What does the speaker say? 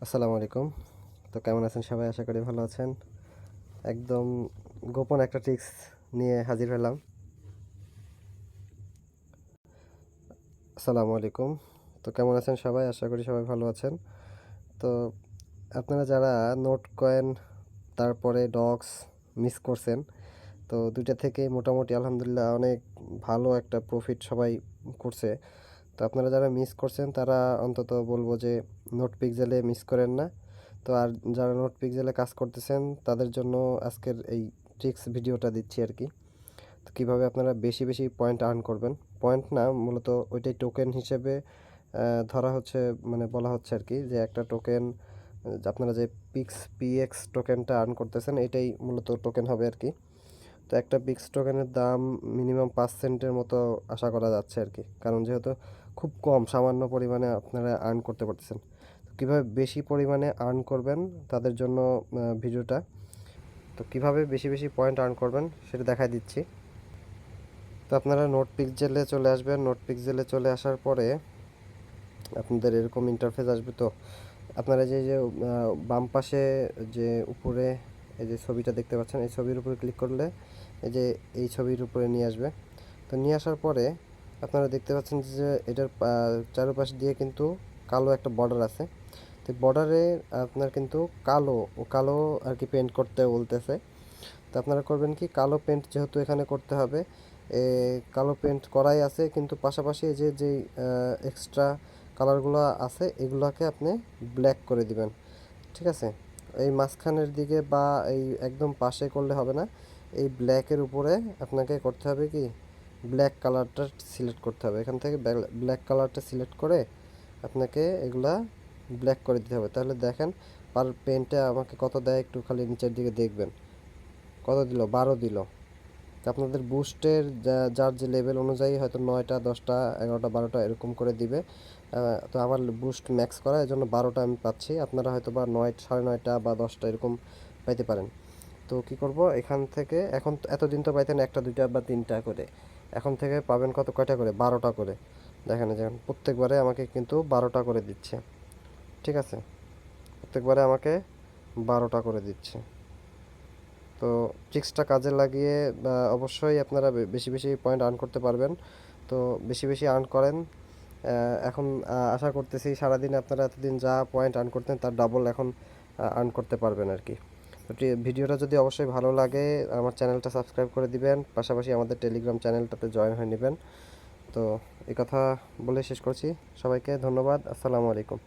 আসসালামু আলাইকুম। তো কেমন আছেন সবাই? আশা করি ভালো আছেন। একদম গোপন একটা ট্রিক্স নিয়ে হাজির হলাম। আসসালামু আলাইকুম। তো কেমন আছেন সবাই? আশা করি সবাই ভালো আছেন। তো আপনারা যারা নোট কয়েন তারপরে ডক্স মিস করছেন, তো দুইটা থেকেই মোটামুটি আলহামদুলিল্লাহ অনেক ভালো একটা প্রফিট সবাই করছে। তো আপনারা যারা মিস করছেন তারা অন্তত বলবো যে নোট পিক্সেলে মিস করেন না। তো আর যারা নোট পিক্সেলে কাজ করতেছেন তাদের জন্য আজকের এই ট্রিক্স ভিডিওটা দিচ্ছি আর কি। তো কীভাবে আপনারা বেশি বেশি পয়েন্ট আর্ন করবেন, পয়েন্ট না মূলত ওইটাই টোকেন হিসেবে ধরা হচ্ছে, মানে বলা হচ্ছে আর কি, যে একটা টোকেন আপনারা যে পিএক্স টোকেনটা আর্ন করতেছেন এটাই মূলত টোকেন হবে আর কি। তো একটা পিক্স টোকেনের দাম মিনিমাম 5 সেন্টের মতো আশা করা যাচ্ছে আর কি, কারণ যেহেতু খুব কম সামান্য পরিমাণে আপনারা আর্ন করতে পারতেছেন। কীভাবে বেশি পরিমাণে আর্ন করবেন তাদের জন্য ভিডিওটা। তো কীভাবে বেশি বেশি পয়েন্ট আর্ন করবেন সেটা দেখাই দিচ্ছি। তো আপনারা নোট পিক্সেলে চলে আসবেন। নোট পিক্সেলে চলে আসার পরে আপনাদের এরকম ইন্টারফেস আসবে। তো আপনারা যে বাম পাশে যে উপরে এই যে ছবিটা দেখতে পাচ্ছেন, এই ছবির উপরে ক্লিক করলে এই যে এই ছবির উপরে নিয়ে আসবে। তো নিয়ে আসার পরে আপনারা দেখতে পাচ্ছেন যে এটার চারপাশ দিয়ে কিন্তু কালো একটা বর্ডার আছে। তো বর্ডারে আপনার কিন্তু কালো কালো আর কি পেন্ট করতে বলতেছে। তো আপনারা করবেন কি, কালো পেন্ট যেহেতু এখানে করতে হবে, কালো পেন্ট করাই আছে, কিন্তু পাশাপাশি এই যে যেই এক্সট্রা কালারগুলো আছে এগুলোকে আপনি ব্ল্যাক করে দিবেন। ঠিক আছে, এই মাঝখানের দিকে বা এই একদম পাশে করলে হবে না, এই ব্ল্যাকের উপরে আপনাকে করতে হবে কি, ব্ল্যাক কালারটা সিলেক্ট করতে হবে। এখান থেকে ব্ল্যাক কালারটা সিলেক্ট করে আপনাকে এগুলা ব্ল্যাক করে দিতে হবে। তাহলে দেখেন পার পেন্টে আমাকে কত দেয়, একটু খালি নিচের দিকে দেখবেন কত দিল, 12 দিল। তো আপনাদের বুস্টের যার যে লেভেল অনুযায়ী হয়তো 9টা 10টা 11টা 12টা এরকম করে দিবে। তো আমার বুস্ট ম্যাক্স করা, এই জন্য 12টা আমি পাচ্ছি। আপনারা হয়তো বা 9 9:30 বা 10টা এরকম পাইতে পারেন। তো কি করব, এখান থেকে এখন এতদিন তো পাইতেন 1টা 2টা বা 3টা করে, এখন থেকে পাবেন কত, কয়টা করে, 12টা করে। দেখেন যেমন প্রত্যেকবারে আমাকে কিন্তু 12টা করে দিচ্ছে। ঠিক আছে, প্রত্যেকবারে আমাকে 12টা করে দিচ্ছে। তো ট্রিক্সটা কাজে লাগিয়ে অবশ্যই আপনারা বেশি বেশি পয়েন্ট আর্ন করতে পারবেন। তো বেশি বেশি আর্ন করেন। এখন আশা করতেছি সারাদিনে আপনারা এতদিন যা পয়েন্ট আর্ন করতেন তার ডাবল এখন আর্ন করতে পারবেন আর কি। তো ভিডিওটা যদি অবশ্যই ভালো লাগে আমার চ্যানেলটা সাবস্ক্রাইব করে দিবেন, পাশাপাশি আমাদের টেলিগ্রাম চ্যানেলটাতে জয়েন হয়ে নেবেন। তো এই কথা বলে শেষ করছি। সবাইকে ধন্যবাদ। আসসালামু আলাইকুম।